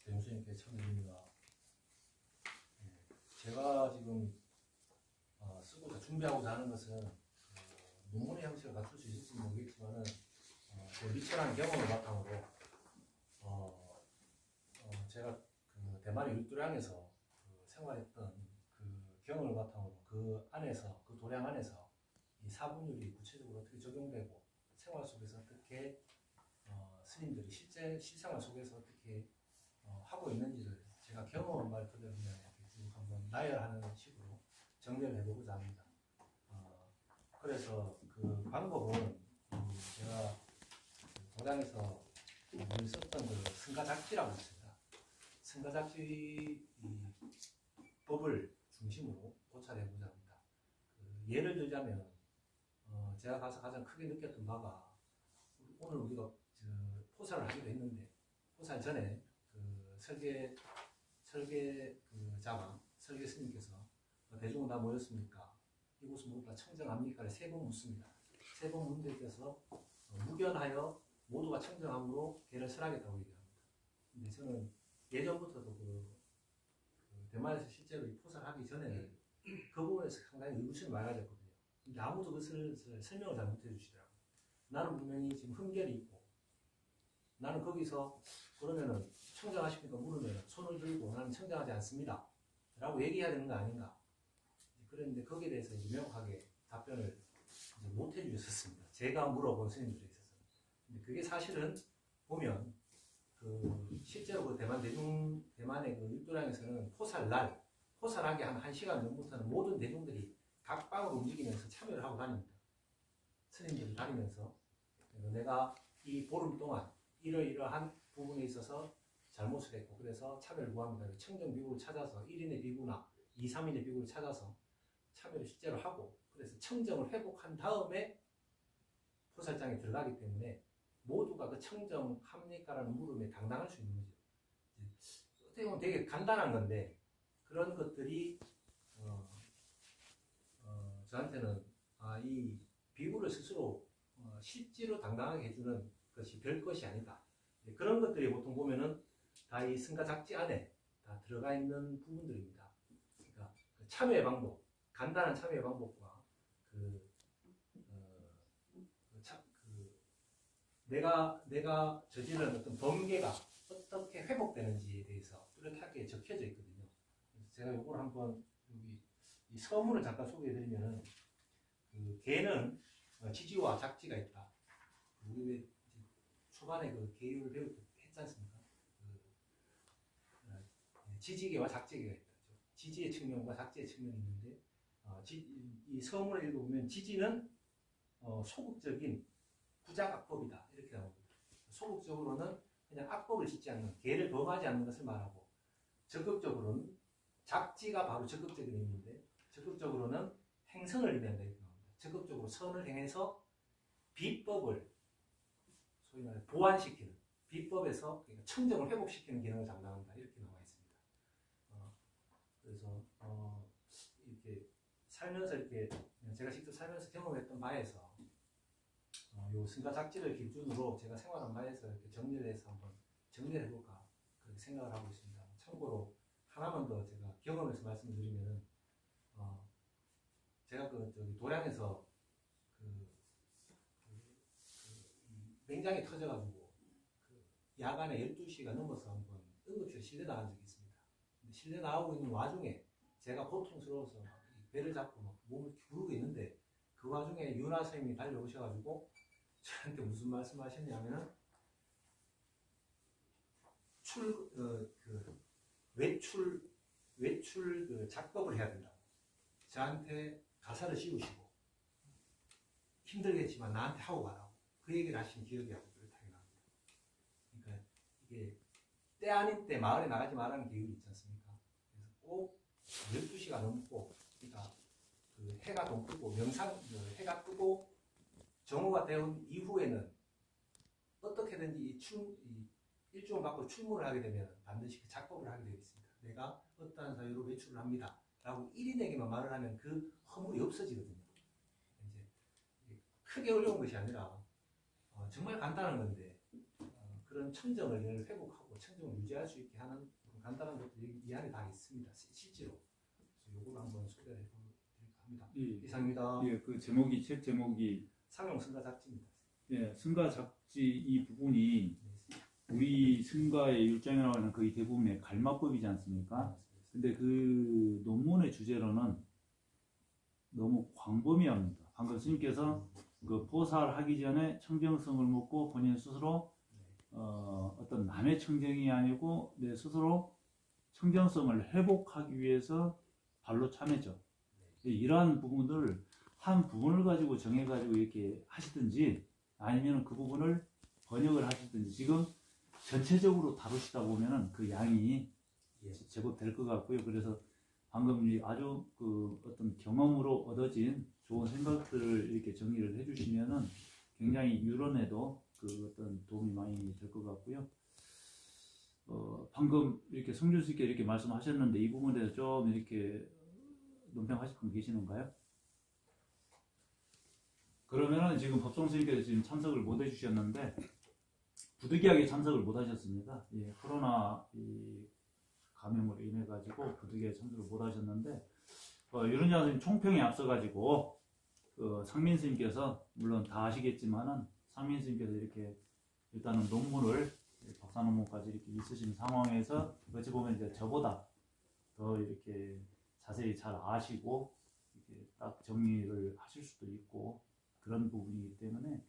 대웅스님께 참여드립니다. 제가 지금 쓰고자 준비하고자 하는 것은 논문의 형식을 갖출 수 있을지 모르겠지만은 제 미천한 경험을 바탕으로 제가 그 대만의 율도량에서 생활했던 그 경험을 바탕으로 그 안에서 그 도량 안에서 이 사분율이 구체적으로 어떻게 적용되고 생활 속에서 어떻게 스님들이 실생활 속에서 어떻게 하고 있는지를 제가 경험한 말 그대로 그냥 쭉 한번 나열하는 식으로 정리를 해보고자 합니다. 그래서 그 방법은 제가 도량에서 늘 썼던 그 승가작지라고 있습니다. 승가작지 법을 중심으로 고찰해보자 합니다. 예를 들자면 제가 가서 가장 크게 느꼈던 바가 오늘 우리가 포사를 하기로 했는데 포사 전에 그 설계자가 설계 스님께서 대중은 다 모였습니까? 이곳은 모두가 청정합니까? 세 번 묻습니다. 세 번 묻는데서 무견하여 모두가 청정함으로 개를 설하겠다고 얘기합니다. 근데 저는 예전부터도 그 대만에서 실제로 이 포사를 하기 전에는 그 부분에서 상당히 의구심을 많이 가졌거든요. 근데 아무도 그것을 설명을 잘 못해 주시더라고요. 나는 분명히 지금 흠결이 있고 나는 거기서 그러면은 청정하십니까? 물으면 손을 들고 나는 청정하지 않습니다. 라고 얘기해야 되는 거 아닌가. 그랬는데 거기에 대해서 이제 명확하게 답변을 이제 못 해주셨습니다. 제가 물어본 스님들에 있어서. 근데 그게 사실은 보면 그 실제로 그 대만의 그 율도량에서는 포살하기 한 1시간 전부터는 모든 대중들이 각 방으로 움직이면서 참여를 하고 다닙니다. 스님들이 다니면서 내가 이 보름 동안 이러이러한 부분에 있어서 잘못을 했고 그래서 참여를 구합니다. 청정 비구를 찾아서 1인의 비구나 2, 3인의 비구를 찾아서 참여를 실제로 하고 그래서 청정을 회복한 다음에 포살장에 들어가기 때문에 모두가 그 청정합니까라는 물음에 당당할 수 있는 거죠. 어떻게 보면 되게 간단한 건데 그런 것들이 저한테는 이 비구를 스스로 실제로 당당하게 해주는 것이 별 것이 아니다. 그런 것들이 보통 보면은 다 이 승가작지 안에 다 들어가 있는 부분들입니다. 그러니까 그 참여의 방법, 간단한 참여의 방법과 내가 저지른 어떤 범죄가 어떻게 회복되는지에 대해서 뚜렷하게 적혀져 있거든요. 그래서 제가 이걸 한번 여기 이 서문을 잠깐 소개해드리면은 그 개는 지지와 작지가 있다. 우리 왜 초반에 그 개율을 배울 때 했지 않습니까? 지지개와 작지개가 있다. 지지의 측면과 작지의 측면이 있는데 이 서문을 읽어보면 지지는 소극적인 부작악법이다 이렇게 나옵니다. 소극적으로는 그냥 악법을 짓지 않는 개를 범하지 않는 것을 말하고 적극적으로는 작지가 바로 적극적인 의미인데 적극적으로는 행선을 의미한다 이렇게 나옵니다. 적극적으로 선을 행해서 비법을 소위 말해 보완시키는 비법에서 그러니까 청정을 회복시키는 기능을 담당한다 이렇게 나와 있습니다. 그래서 이렇게 살면서 이렇게 제가 직접 살면서 경험했던 바에서 요 승가작지를 기준으로 제가 생활한 바에서 이렇게 정리를 해서 한번 정리를 해볼까 그렇게 생각을 하고 있습니다. 참고로 하나만 더 제가 경험해서 말씀드리면은 제가 도량에서 맹장이 터져가지고 야간에 12시가 넘어서 한번 응급실에 실려 나간 적이 있습니다. 근데 실려 나오고 있는 와중에 제가 고통스러워서 배를 잡고 막 몸을 구르고 있는데 그 와중에 윤화 선생님이 달려오셔가지고 저한테 무슨 말씀하셨냐면은 외출 그 작법을 해야 된다고. 저한테 가사를 씌우시고 힘들겠지만 나한테 하고 가라고 그 얘기를 하신 기억이 아주 뚜렷하게 납니다. 그러니까 이게 때 아닌 때 마을에 나가지 말라는 계율이 있지 않습니까? 그래서 꼭 12시가 넘고 그러니까 그 해가 동뜨고 해가 뜨고 정오가 되온 이후에는 어떻게든지 이 일종을 밖으로 출문을 하게 되면 반드시 그 작법을 하게 되어 있습니다. 내가 어떠한 사유로 외출을 합니다. 라고 1인에게만 말을 하면 그 허물이 없어지거든요. 이제 크게 어려운 것이 아니라 정말 간단한 건데 그런 청정을 회복하고 청정을 유지할 수 있게 하는 간단한 것들이 이 안에 다 있습니다. 실제로. 그래서 요걸 한번 소개를 해드릴까 합니다.
예.
이상입니다.
예, 그 제목이 책 제목이
상용 승가 작지입니다.
예, 승가 작지 이 부분이 우리 승가의 율정이라고 하는 거의 대부분의 갈마법이지 않습니까? 근데 그 논문의 주제로는 너무 광범위합니다. 방금 스님께서 그 포살하기 전에 청정성을 묻고 본인 스스로 어떤 남의 청정이 아니고 내 스스로 청정성을 회복하기 위해서 발로 참했죠. 이러한 부분을 한 부분을 가지고 정해가지고 이렇게 하시든지 아니면 그 부분을 번역을 하시든지 지금 전체적으로 다루시다 보면은 그 양이 제법 될 것 같고요. 그래서 방금 아주 그 어떤 경험으로 얻어진 좋은 생각들을 이렇게 정리를 해주시면은 굉장히 유론에도 그 어떤 도움이 많이 될 것 같고요. 방금 이렇게 성준 씨께 이렇게 말씀하셨는데 이 부분에 대해서 좀 이렇게 논평하실 분 계시는가요? 그러면은 지금 법성 스님께서 지금 참석을 못 해주셨는데 부득이하게 참석을 못 하셨습니다. 예, 코로나 이 감염으로 인해 가지고 부득이하게 참석을 못 하셨는데 유른자 선생님 총평에 앞서 가지고 그 상민 스님께서 물론 다 아시겠지만은 상민 스님께서 이렇게 일단은 논문을 박사 논문까지 이렇게 있으신 상황에서 어찌 보면 이제 저보다 더 이렇게 자세히 잘 아시고 이렇게 딱 정리를 하실 수도 있고 그런 부분이기 때문에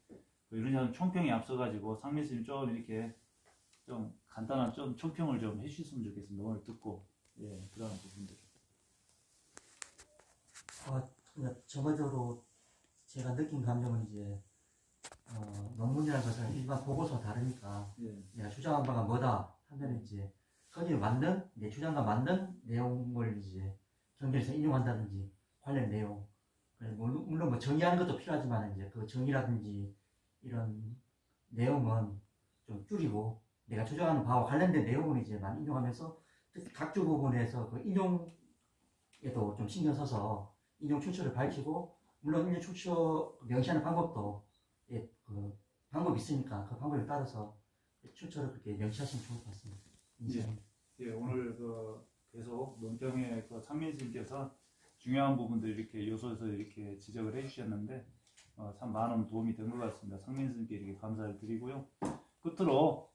이런 총평에 앞서가지고 상민 스님 좀 이렇게 좀 간단한 좀 총평을 좀 해주셨으면 좋겠습니다. 오늘 듣고 그런 부분들.
전반적으로 제가 느낀 감정은 이제 논문이라는 것은 일반 보고서와 다르니까 내가 주장한 바가 뭐다 하면 이제 거기에 맞는 내 주장과 맞는 내용을 이제 경전에서 인용한다든지 관련 내용 물론 뭐 정의하는 것도 필요하지만 이제 그 정의라든지 이런 내용은 좀 줄이고 내가 주장하는 바와 관련된 내용을 이제 많이 인용하면서 특히 각주 부분에서 그 인용에도 좀 신경 써서 인용 출처를 밝히고 물론 인용 출처 명시하는 방법도 그 방법이 있으니까 그 방법에 따라서 출처를 그렇게 명시하시면 좋을 것 같습니다.
오늘 그 계속 논평에 그 상민 스님께서 중요한 부분들 이렇게 요소에서 이렇게 지적을 해주셨는데 참 많은 도움이 된 것 같습니다. 상민 스님께 이렇게 감사를 드리고요. 끝으로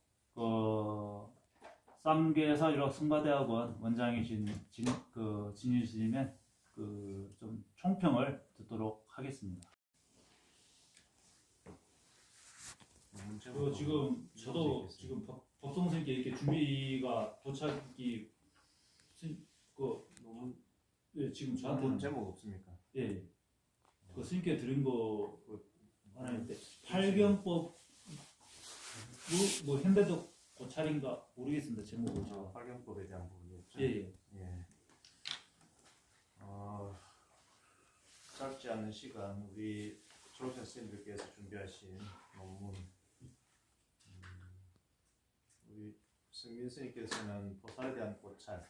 쌍계사 유학 승가대학원 원장이신 진윤 스님의 그 좀 총평을 듣도록 하겠습니다. 지금 저도 지금 법성 선생님께 이렇게 준비가 도착이 지금 저한테는
제목 없습니까?
예. 그 스님께 드린 거 하나 있는데 팔경법 뭐 현대적 고찰인가 모르겠습니다. 제목을 제가.
활경법에 대한 부분이었죠.
예.
짧지 않은 시간 우리 졸업생 선생님들께서 준비하신 논문 우리 승민 스님께서는 보살에 대한 고찰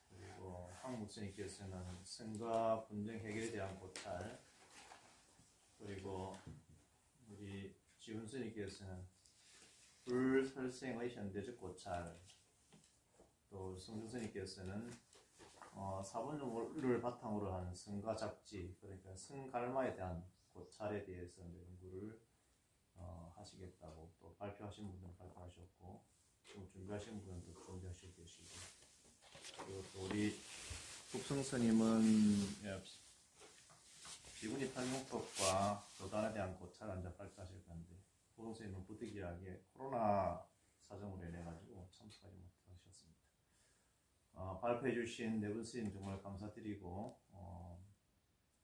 그리고 황묵 스님께서는 승가 분쟁 해결에 대한 고찰 그리고 우리 지훈 스님께서는 불설생의 현대적 고찰 또 성준 스님께서는 사본주를 바탕으로 한 승가잡지 그러니까 승갈마에 대한 고찰에 대해서 연구를 하시겠다고 또 발표하신 분들은 발표하셨고 지금 준비하신 분들은 또 준비하시고 계시고 그리고 또 우리 국성 스님은 비구니 탈용법과 도단에 대한 고찰 안자 발표하실 건데 국성 스님은 부득이하게 코로나 사정으로 인해 가지고 참석하지 못하셨습니다.
발표해 주신 네 분 스님 정말 감사드리고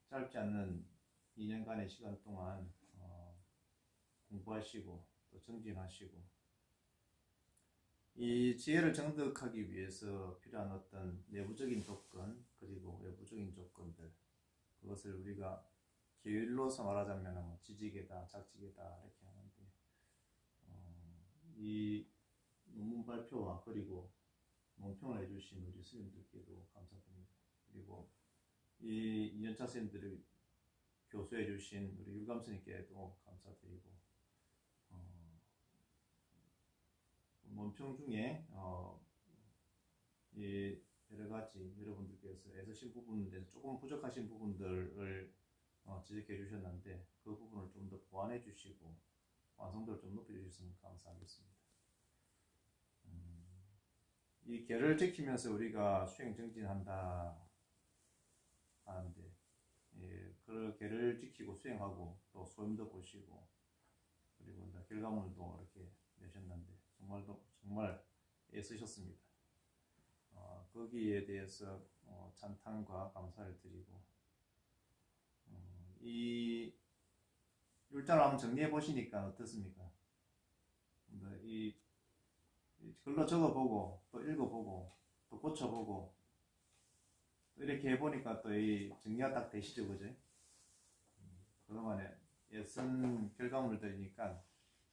짧지 않는 2년간의 시간 동안 공부하시고 또 정진하시고 이 지혜를 정득하기 위해서 필요한 어떤 내부적인 조건 그리고 외부적인 조건들 그것을 우리가 계율로서 말하자면 뭐 지지계다 작지계다 이렇게 하는데 이 논문 발표와 그리고 논평을 해주신 우리 스님들께도 감사드립니다. 그리고 이 2년차 스님들을 교수해 주신 우리 율감 스님께도 감사드리고 논평 중에 이 여러 가지 여러분들께서 애쓰신 부분에서 조금 부족하신 부분들을 지적해 주셨는데 그 부분을 좀 더 보완해 주시고 완성도를 좀 높여 주셨으면 감사하겠습니다. 이 계를 지키면서 우리가 수행 정진한다 하는데 그 계를 지키고 수행하고 또 소임도 보시고 그리고 이제 결과물도 이렇게 내셨는데 정말 애쓰셨습니다. 거기에 대해서 찬탄과 감사를 드리고 이 율자를 한번 정리해 보시니까 어떻습니까? 이 글로 적어보고 또 읽어보고 또 고쳐보고 또 이렇게 해보니까 또 이 정리가 딱 되시죠, 그죠? 그동안에 애쓴 결과물들이니까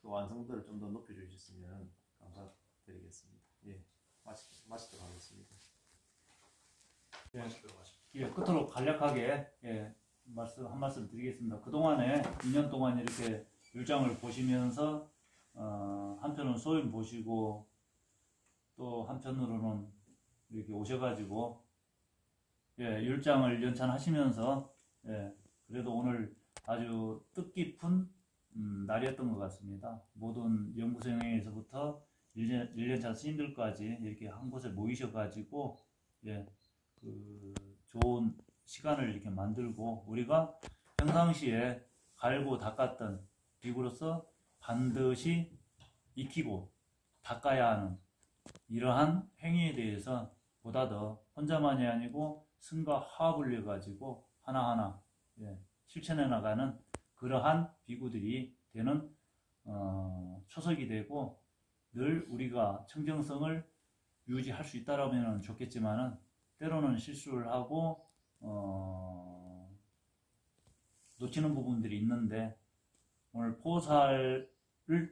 그 완성도를 좀 더 높여주셨으면 감사드리겠습니다. 예, 마치도록 하겠습니다.
예, 끝으로 간략하게 한 말씀 드리겠습니다. 그동안에 2년 동안 이렇게 율장을 보시면서 한편으로는 소임 보시고 또 한편으로는 이렇게 오셔가지고 율장을 연찬하시면서 그래도 오늘 아주 뜻깊은 날이었던 것 같습니다. 모든 연구생에서부터 1년차 스님들까지 이렇게 한 곳에 모이셔가지고 그 좋은 시간을 이렇게 만들고 우리가 평상시에 갈고 닦았던 비구로서 반드시 익히고 닦아야 하는 이러한 행위에 대해서 보다 더 혼자만이 아니고 승과 화합을 해 가지고 하나하나 실천해 나가는 그러한 비구들이 되는 초석이 되고 늘 우리가 청정성을 유지할 수 있다라면 좋겠지만은 때로는 실수를 하고 놓치는 부분들이 있는데 오늘 포살을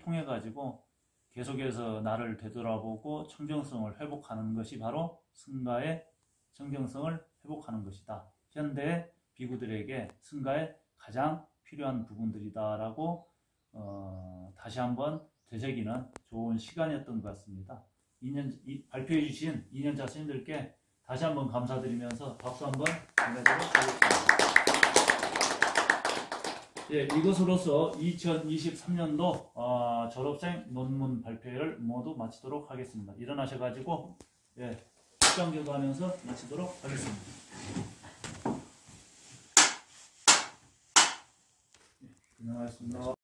통해 가지고 계속해서 나를 되돌아보고 청정성을 회복하는 것이 바로 승가의 청정성을 회복하는 것이다. 현대 비구들에게 승가의 가장 필요한 부분들이다라고 다시 한번 되새기는 좋은 시간이었던 것 같습니다. 발표해 주신 2년차 스님들께 다시 한번 감사드리면서 박수 한번 보내도록 하겠습니다. 이것으로서 2023년도 졸업생 논문 발표를 모두 마치도록 하겠습니다. 일어나셔가지고 입장기도 하면서 마치도록 하겠습니다. 고생하셨습니다.